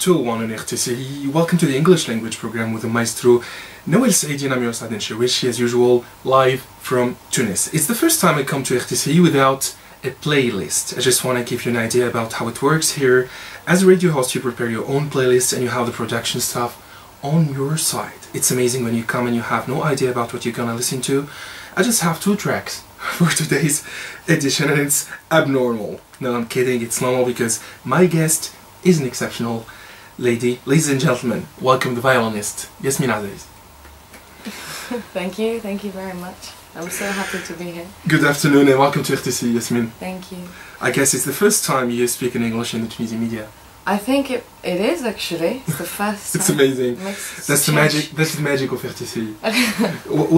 201 on RTCI. Welcome to the English language program with the maestro Noël Saidi and I'm your Adnen Chaouachi, as usual, live from Tunis. It's the first time I come to RTCI without a playlist. I just want to give you an idea about how it works here. As a radio host, you prepare your own playlist and you have the production stuff on your side. It's amazing when you come and you have no idea about what you're gonna listen to. I just have 2 tracks for today's edition and it's abnormal. No, I'm kidding, it's normal because my guest is an exceptional lady. Ladies and gentlemen, welcome the violinist Yasmine Azaiez. Thank you very much. I'm so happy to be here. Good afternoon and welcome to RTCI, Yasmine. Thank you. I guess it's the first time you speak in English in the Tunisian media. I think it is actually. It's the first It's time. amazing. That's the magic. That's the magic of RTCI.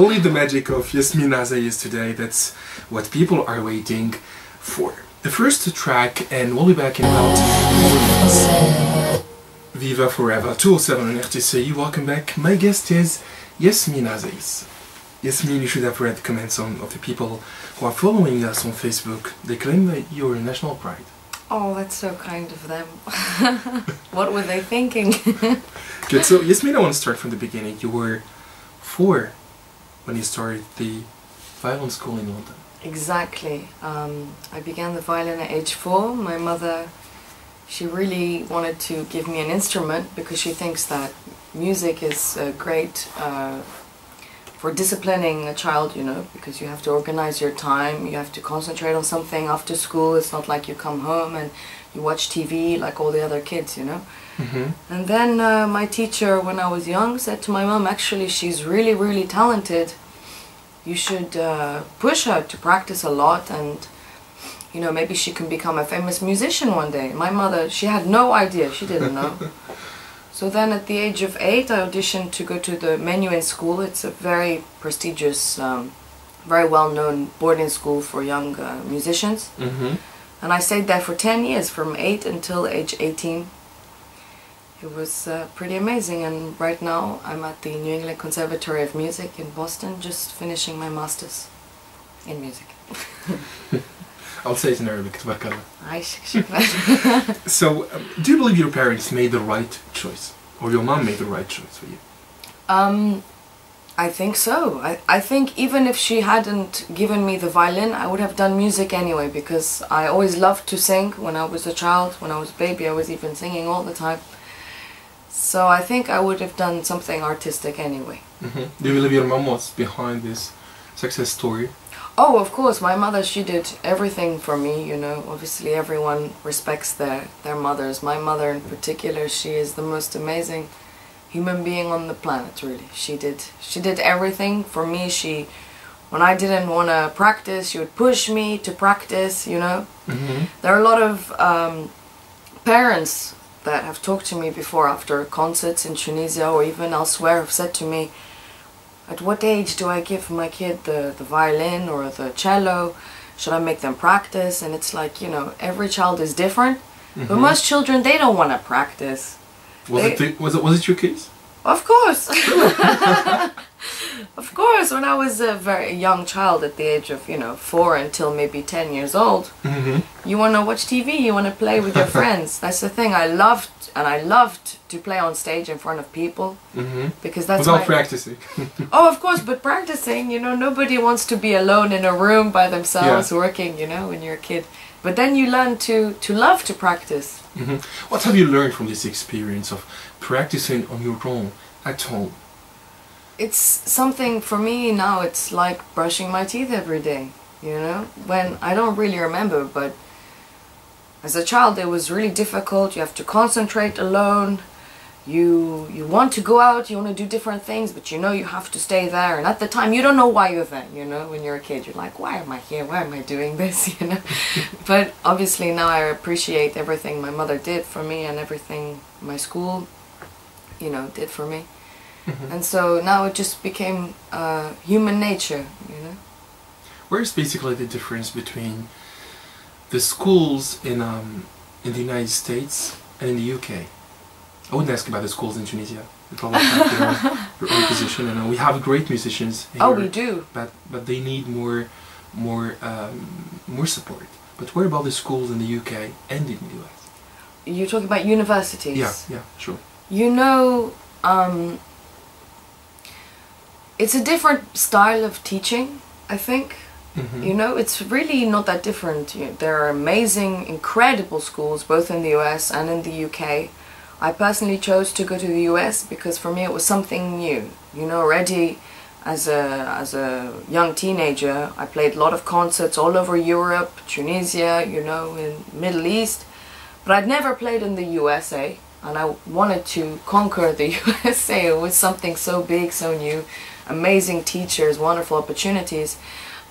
Only the magic of Yasmine Azaiez today. That's what people are waiting for. The first track, and we'll be back in about 4 minutes. Viva Forever, 207 on RTCI. Welcome back. My guest is Yasmine Azaiez. Yasmine, you should have read the comments of the people who are following us on Facebook. They claim that you're a national pride. Oh, that's so kind of them. What were they thinking? Good, so Yasmine, I want to start from the beginning. You were 4 when you started the violin school in London. Exactly. I began the violin at age 4. My mother, she really wanted to give me an instrument because she thinks that music is great for disciplining a child, you know, because you have to organize your time, you have to concentrate on something after school. It's not like you come home and you watch TV like all the other kids, you know. And then my teacher, when I was young, said to my mom, actually, she's really talented. You should push her to practice a lot and, you know, maybe she can become a famous musician one day. My mother, she had no idea, she didn't know. So then at the age of 8 I auditioned to go to the Menuhin School. It's a very prestigious, very well-known boarding school for young musicians. And I stayed there for 10 years, from 8 until age 18. It was pretty amazing, and right now I'm at the New England Conservatory of Music in Boston, just finishing my master's in music. I'll say it in Arabic. شكرا. So, do you believe your parents made the right choice? Or your mom made the right choice for you? I think so. I think even if she hadn't given me the violin, I would have done music anyway, because I always loved to sing when I was a child. When I was a baby, I was even singing all the time. So I think I would have done something artistic anyway. Do you believe your mom was behind this success story? Oh, of course, my mother, she did everything for me, you know. Obviously everyone respects their mothers. My mother in particular, she is the most amazing human being on the planet, really. She did everything for me. When I didn't want to practice, she would push me to practice, you know. There are a lot of parents that have talked to me before after concerts in Tunisia or even elsewhere have said to me, at what age do I give my kid the violin or the cello? Should I make them practice? And it's like, you know, every child is different. But most children, they don't want to practice. Was it your case? Of course. Of course, when I was a very young child at the age of, you know, 4 until maybe 10 years old, you want to watch TV, you want to play with your friends. That's the thing. I loved to play on stage in front of people, because that's without practicing. Oh, of course, but practicing, you know, nobody wants to be alone in a room by themselves working, you know, when you're a kid. But then you learn to love to practice. What have you learned from this experience of practicing on your own at home? It's something, for me now, it's like brushing my teeth every day, you know? When, I don't really remember, but as a child it was really difficult. You have to concentrate alone. You want to go out, you want to do different things, but you know you have to stay there. And at the time you don't know why you're there, you know? When you're a kid, you're like, why am I here? Why am I doing this? You know? But obviously now I appreciate everything my mother did for me and everything my school, you know, did for me. And so now it just became human nature, you know. Where's basically the difference between the schools in the United States and in the UK? I wouldn't ask about the schools in Tunisia. They probably have their own position. And we have great musicians here. Oh, we do. But they need more support. But where about the schools in the UK and in the US? you're talking about universities? Yeah, yeah, sure. You know, it's a different style of teaching, I think. You know, it's really not that different. There are amazing, incredible schools, both in the US and in the UK. I personally chose to go to the US because for me it was something new. You know, already as a young teenager, I played a lot of concerts all over Europe, Tunisia, you know, in Middle East. But I'd never played in the USA, and I wanted to conquer the USA. It was something so big, so new, amazing teachers, wonderful opportunities.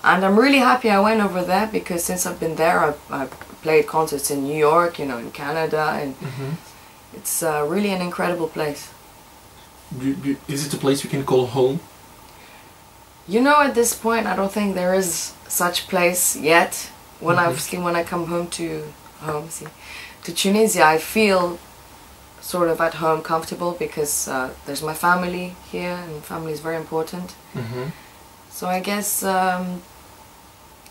And I'm really happy I went over there because since I've been there, I've played concerts in New York, you know, in Canada, and it's really an incredible place. Is it a place you can call home? You know, at this point, I don't think there is such place yet. When when I come home to Tunisia, I feel sort of at home, comfortable, because there's my family here, and family is very important. So I guess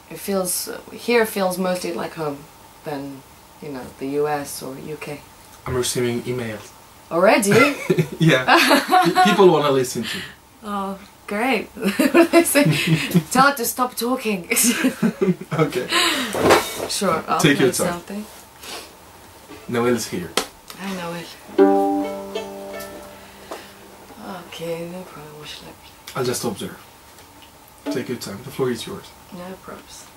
it feels mostly like home than, you know, the US or UK. I'm receiving emails. Already? Yeah. People want to listen to you. Oh, great. What do they say? Tell it to stop talking. Okay. Sure, I'll Take play your time. something. Noel is here. I know it. Okay, no problem. What should I play? I'll just observe. Take your time. The floor is yours. No props.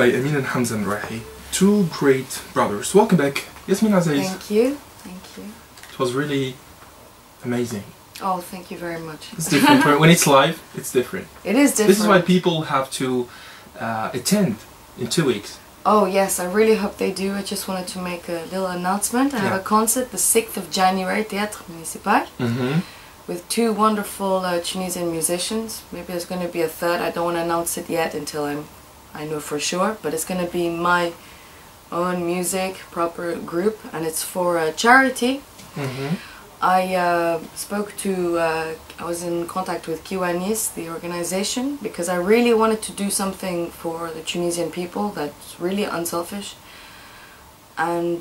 by Amin and Hamza Rahi, two great brothers. Welcome back, Yasmine Azaiez. Thank you, thank you. It was really amazing. Oh, thank you very much. It's different. When it's live, it's different. It is different. This is why people have to attend in 2 weeks. Oh yes, I really hope they do. I just wanted to make a little announcement. I have a concert the 6th of January, Théâtre Municipal, with two wonderful Tunisian musicians. Maybe there's going to be a third. I don't want to announce it yet until I know for sure. But it's going to be my own music, proper group, and it's for a charity. I spoke to, I was in contact with Kiwanis, the organization, because I really wanted to do something for the Tunisian people that's really unselfish, and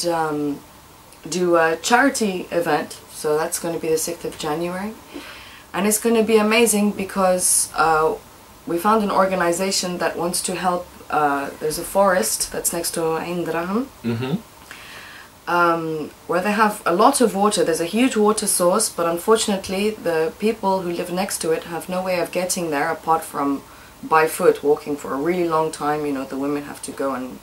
do a charity event. So that's going to be the 6th of January, and it's going to be amazing because we found an organization that wants to help there's a forest that's next to Ain Drahm, Mm-hmm. where they have a lot of water. There's a huge water source, but unfortunately the people who live next to it have no way of getting there apart from by foot, walking for a really long time. You know, the women have to go and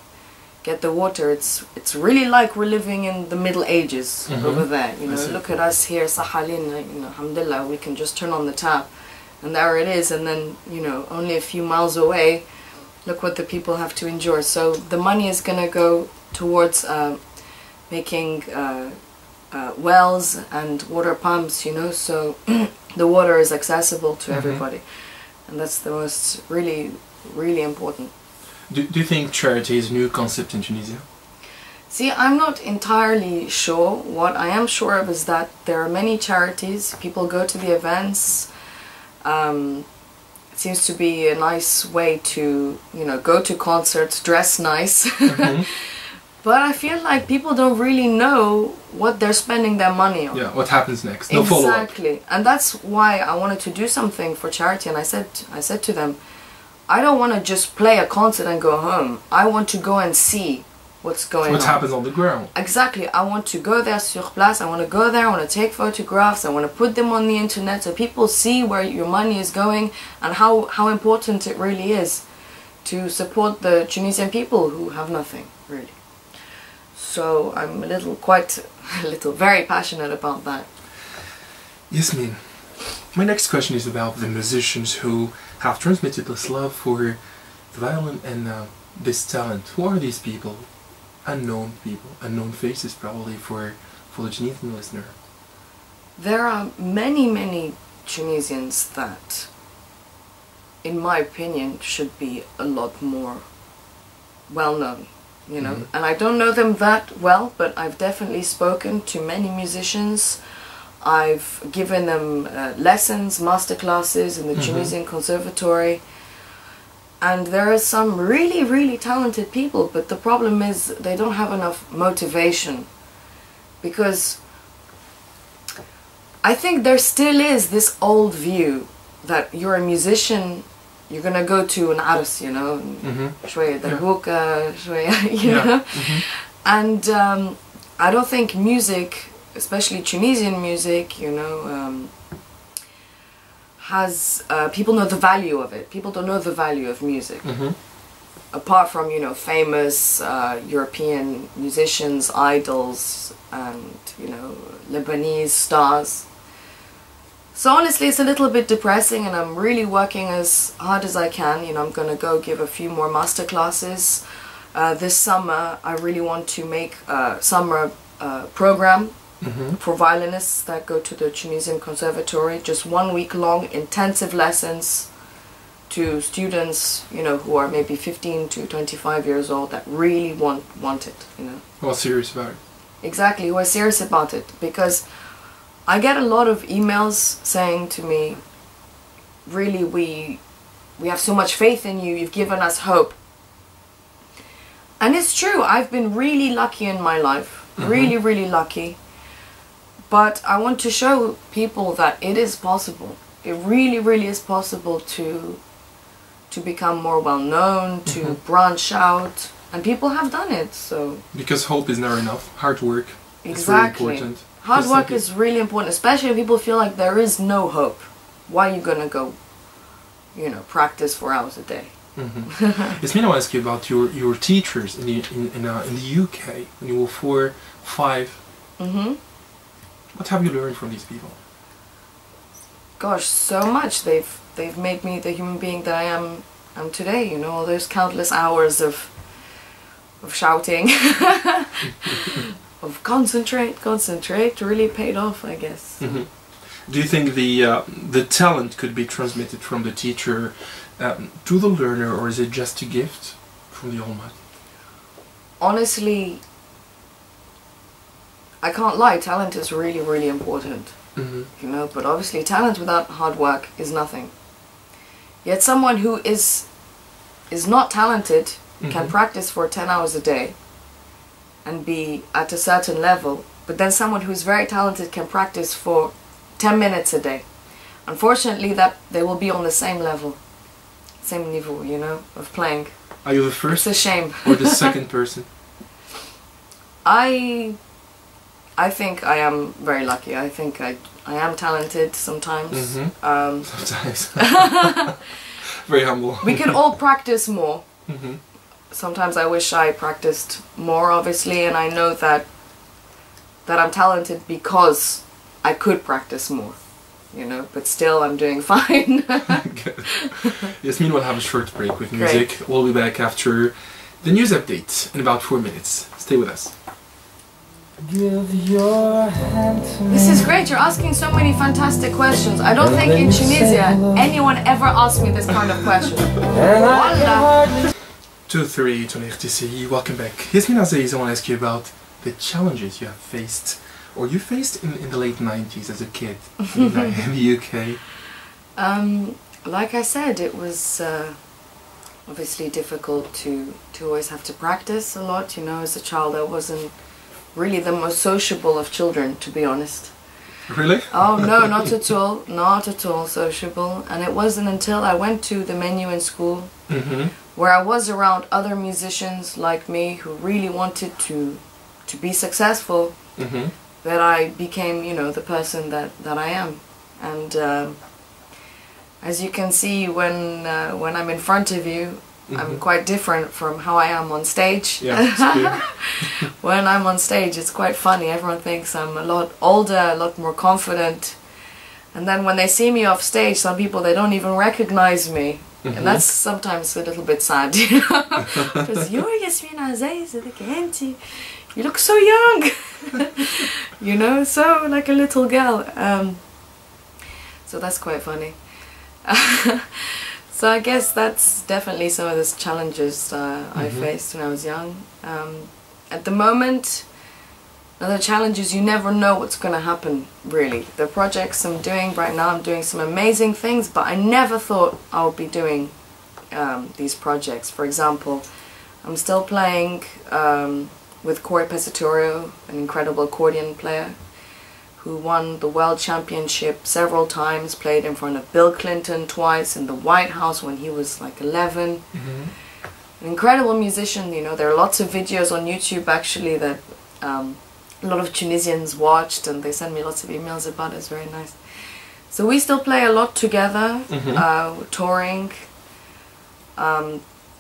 get the water. It's really like we're living in the Middle Ages over there. You know, look at us here, Sahalin, you know, alhamdulillah, we can just turn on the tap and there it is, and then, you know, only a few miles away, look what the people have to endure. So the money is going to go towards making wells and water pumps, you know, so the water is accessible to everybody, and that's the most really important. Do you think charity is a new concept in Tunisia? See, I'm not entirely sure. What I am sure of is that there are many charities, people go to the events. It seems to be a nice way to, you know, go to concerts, dress nice. But I feel like people don't really know what they're spending their money on. Yeah, what happens next? No follow-up. Exactly. And that's why I wanted to do something for charity, and I said to them, I don't want to just play a concert and go home. I want to go and see what's going on. What happens on the ground. Exactly. I want to go there sur place. I want to go there. I want to take photographs. I want to put them on the internet so people see where your money is going and how important it really is to support the Tunisian people who have nothing, really. So I'm very passionate about that. Yasmine, my next question is about the musicians who have transmitted this love for the violin and this talent. Who are these people? Unknown people, unknown faces probably for the Tunisian listener. There are many Tunisians that, in my opinion, should be a lot more well known, you know. And I don't know them that well, but I've definitely spoken to many musicians. I've given them lessons, master classes in the Tunisian Conservatory. And there are some really talented people, but the problem is they don't have enough motivation. Because I think there still is this old view that you're a musician, you're gonna go to an ars, you know, شوية دربوكة, شوية, you know. And I don't think music, especially Tunisian music, you know, has people know the value of it. People don't know the value of music. Apart from, you know, famous European musicians, idols, and, you know, Lebanese stars. So honestly, it's a little bit depressing, and I'm really working as hard as I can. You know, I'm gonna go give a few more master classes. This summer, I really want to make a summer program for violinists that go to the Tunisian Conservatory, just 1 week long intensive lessons to students, you know, who are maybe 15 to 25 years old that really want it, you know. Who are serious about it. Exactly, who are serious about it, because I get a lot of emails saying to me, really, we have so much faith in you, you've given us hope. And it's true, I've been really lucky in my life, really lucky. But I want to show people that it is possible. It really is possible to become more well known, to branch out, and people have done it. So because hope is never enough. Hard work. Exactly. Is very important. Hard work is really important, especially if people feel like there is no hope. Why are you gonna go, you know, practice 4 hours a day? Yasmine, I want to ask you about your teachers in the UK when you were 4, 5. What have you learned from these people? Gosh, so much. They've made me the human being that I am today. You know, all those countless hours of shouting, of concentrate, really paid off, I guess. Do you think the talent could be transmitted from the teacher to the learner, or is it just a gift from the Almighty? Honestly, I can't lie, talent is really important, you know, but obviously talent without hard work is nothing. Yet someone who is not talented can practice for 10 hours a day and be at a certain level, but then someone who's very talented can practice for 10 minutes a day. Unfortunately, that they will be on the same level. same niveau, you know, of playing. Are you the first? It's a shame. Or the second person? I think I am very lucky. I think I am talented sometimes. Sometimes. Very humble. We can all practice more. Mm-hmm. Sometimes I wish I practiced more, obviously, and I know that I'm talented because I could practice more, you know, but still I'm doing fine. Yasmine will have a short break with music. Great. We'll be back after the news update in about 4 minutes. Stay with us. Give your hand to me. This is great, you're asking so many fantastic questions. I don't think in Tunisia anyone ever asked me this kind of question. Voila. 2-3 to RTCI, welcome back. Yasmine Azaiez, I want to ask you about the challenges you have faced, or you faced in the late 90s as a kid in the UK. Like I said, it was obviously difficult to always have to practice a lot. You know, as a child I wasn't really the most sociable of children, to be honest. Really? Oh no, not at all. Not at all sociable. And it wasn't until I went to the Menuhin School, where I was around other musicians like me who really wanted to be successful, that I became, you know, the person that I am. And as you can see, when I'm in front of you, I'm quite different from how I am on stage. Yeah, it's clear. When I'm on stage, it's quite funny. Everyone thinks I'm a lot older, a lot more confident. And then when they see me off stage, some people, they don't even recognize me. And that's sometimes a little bit sad, you know? Because you're Yasmine Azaiez, you look so young. You know, so like a little girl. So that's quite funny. So I guess that's definitely some of the challenges I faced when I was young. At the moment, another challenge is you never know what's going to happen, really. The projects I'm doing right now, I'm doing some amazing things, but I never thought I would be doing these projects. For example, I'm still playing with Corey Pesatorio, an incredible accordion player, who won the world championship several times, played in front of Bill Clinton twice, in the White House when he was like 11. An incredible musician, you know. There are lots of videos on YouTube actually that a lot of Tunisians watched, and they send me lots of emails about it. It's very nice. So we still play a lot together, touring.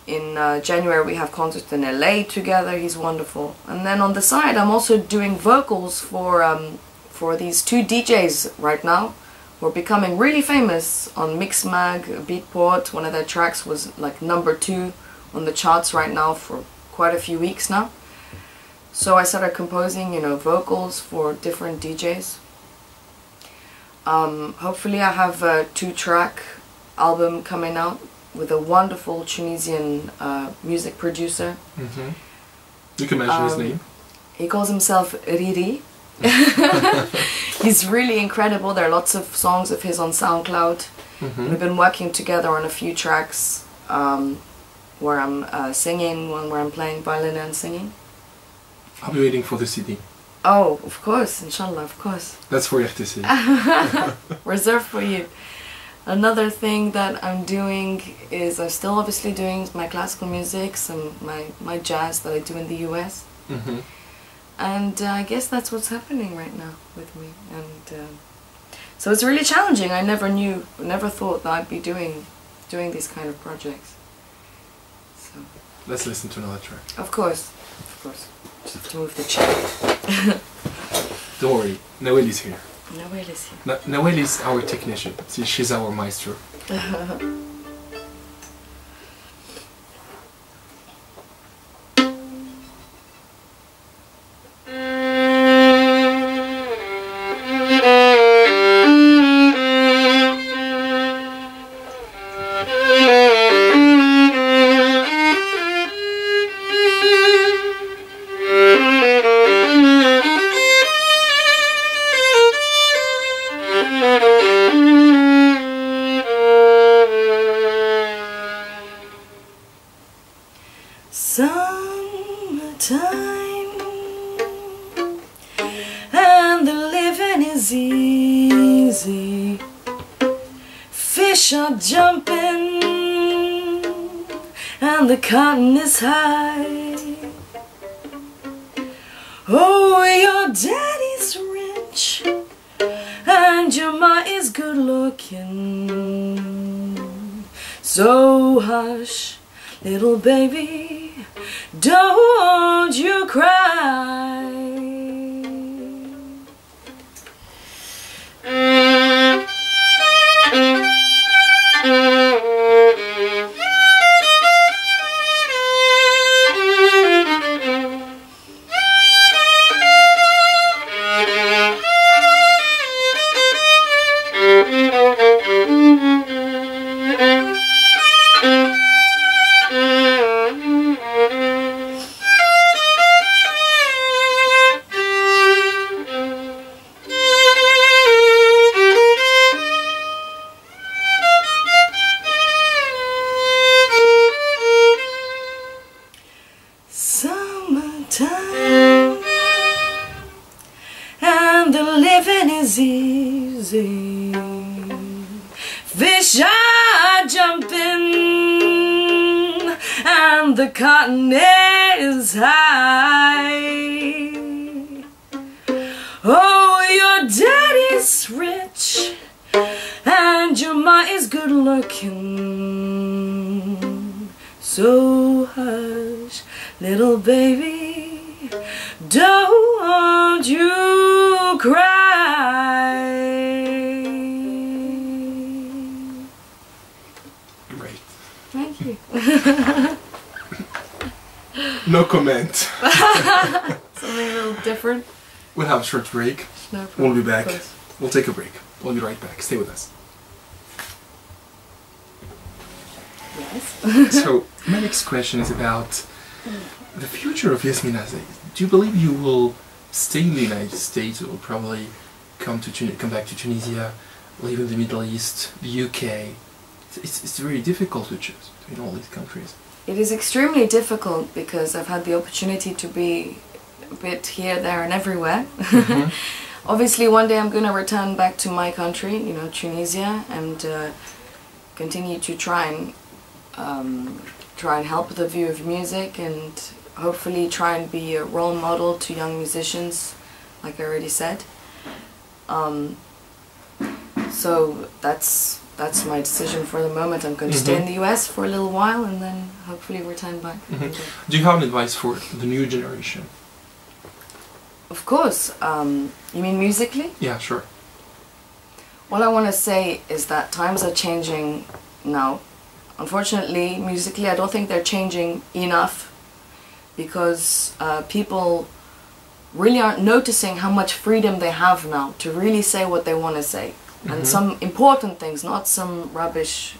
In January we have concerts in LA together. He's wonderful. And then on the side I'm also doing vocals for these two DJs right now who are becoming really famous on Mixmag, Beatport. One of their tracks was like #2 on the charts right now for quite a few weeks now. So I started composing, you know, vocals for different DJs. Hopefully I have a 2-track album coming out with a wonderful Tunisian music producer. You can mention his name. He calls himself Riri. He's really incredible. There are lots of songs of his on SoundCloud. We've been working together on a few tracks where I'm singing, one where I'm playing violin and singing. I'll be waiting for the CD. Oh, of course, inshallah, of course. That's for RTCI. Reserved for you. Another thing that I'm doing is I'm still obviously doing my classical music, some my jazz that I do in the US. And I guess that's what's happening right now with me. And so it's really challenging. I never thought that I'd be doing these kind of projects. So let's listen to another track. Of course. Just have to move the chair. Don't worry, Noel is here. Noel is here. Noel is our technician. She's our maestro. Summertime and the living is easy. Fish are jumping and the cotton is high. Oh, your daddy's rich and your ma is good looking. So hush, little baby, don't you cry. Summertime and the living is easy. Fish are jumping and the cotton is high. Oh, your daddy's rich and your ma is good looking. So hush, little baby, don't you cry. Great. Thank you. No comment. Something a little different. We'll have a short break. No problem. We'll be back. Of course. We'll take a break. We'll be right back. Stay with us. Yes. So, my next question is about the future of Yasmine Azaiez. Do you believe you will stay in the United States, or probably come back to Tunisia, live in the Middle East, the UK? It's very difficult to choose between all these countries. It is extremely difficult because I've had the opportunity to be a bit here, there and everywhere. Mm-hmm. Obviously one day I'm going to return back to my country, you know, Tunisia, and continue to try and help the view of music, and hopefully try and be a role model to young musicians, like I already said. So that's my decision for the moment. I'm going to stay in the US for a little while and then hopefully return back. Do you have an advice for the new generation? Of course. You mean musically? Yeah, sure. What I want to say is that times are changing now. Unfortunately, musically, I don't think they're changing enough, because people really aren't noticing how much freedom they have now to really say what they want to say. And some important things, not some rubbish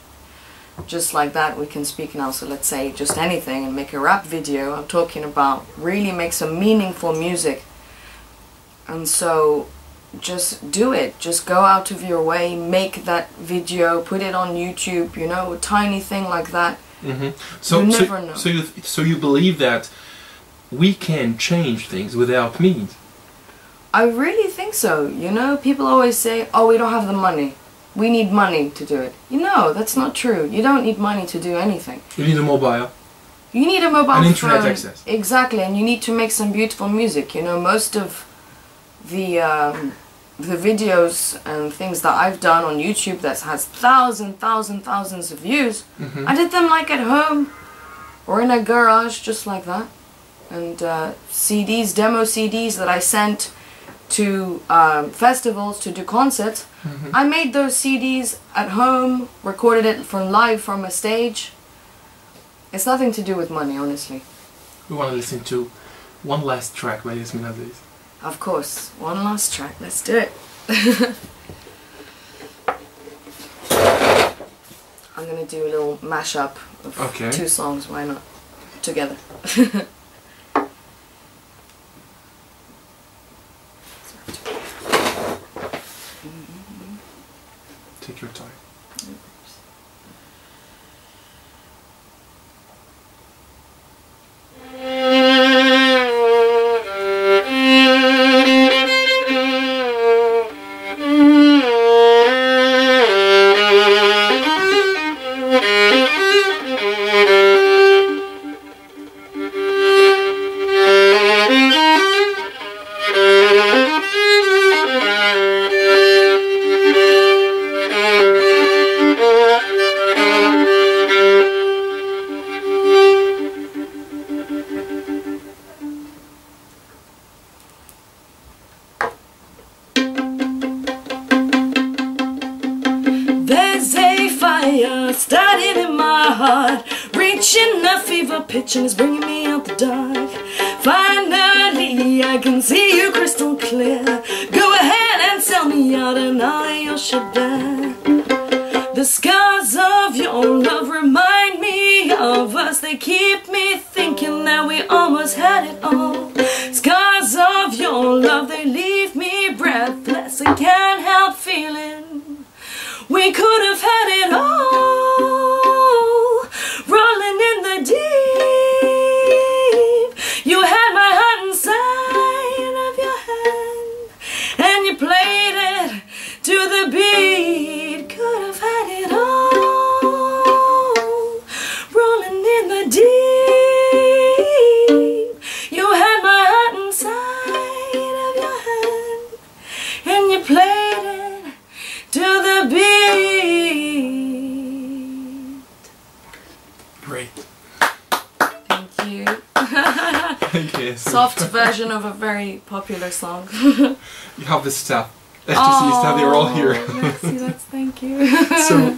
just like that we can speak now. So let's say just anything and make a rap video. I'm talking about really make some meaningful music. And so just do it. Just go out of your way, make that video, put it on YouTube, you know, a tiny thing like that. So, you never know. So you believe that we can change things without means? I really think so. You know, people always say, oh, we don't have the money. We need money to do it. You know, that's not true. You don't need money to do anything. You need a mobile. You need a mobile phone. And phone. internet access. Exactly, and you need to make some beautiful music. You know, most of the videos and things that I've done on YouTube that has thousands of views, I did them like at home or in a garage, just like that. And CDs, demo CDs that I sent to festivals to do concerts, I made those CDs at home, recorded it live from a stage. It's nothing to do with money, honestly. We want to listen to one last track by Yasmine Azaiez. Of course, one last track. Let's do it. I'm gonna do a little mashup of two songs. Why not? Together. Take your time. started in my heart, reaching a fever pitch and it's bringing me out the dark. Finally I can see you crystal clear. Go ahead and sell me out and all of your shebang. The scars of your love remind me of us. They keep me thinking that we almost had it all. Scars of your love, they leave me breathless and can't help feeling we could have had it all. Rolling in the deep, you had my heart inside of your hand, and you played it to the beat. Could have had it all. Rolling in the deep, you had my heart inside of your hand, and you played it to the beat. Great. Thank you. Okay, so Soft version of a very popular song. you have the staff. FTC staff, they're all here. Merci, thank you. So,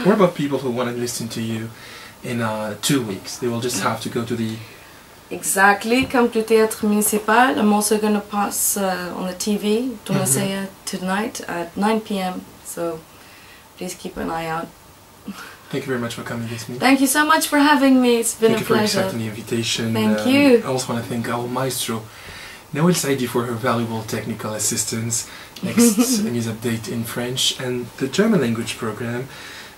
what about people who want to listen to you in 2 weeks? They will just have to go to the... Exactly, come to Théâtre Municipal. I'm also going to pass on the TV, Tunisia, tonight at 9 p.m. So please keep an eye out. Thank you very much for coming with me. Thank you so much for having me. It's been Thank a you for pleasure. accepting the invitation. Thank you. I also want to thank our maestro, Raceij, for her valuable technical assistance. Next news update in French and the German language program.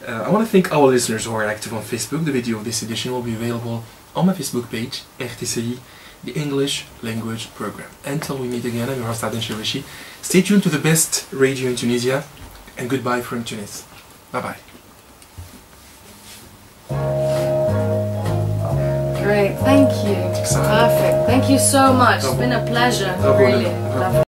I want to thank our listeners who are active on Facebook. The video of this edition will be available on my Facebook page, RTCI, the English language program. Until we meet again, I'm your host Adnen Chaouachi. Stay tuned to the best radio in Tunisia, and goodbye from Tunis. Bye bye. Great, thank you. Excellent. Perfect. Thank you so much. It's been a pleasure. No problem. Really. No problem. Lovely.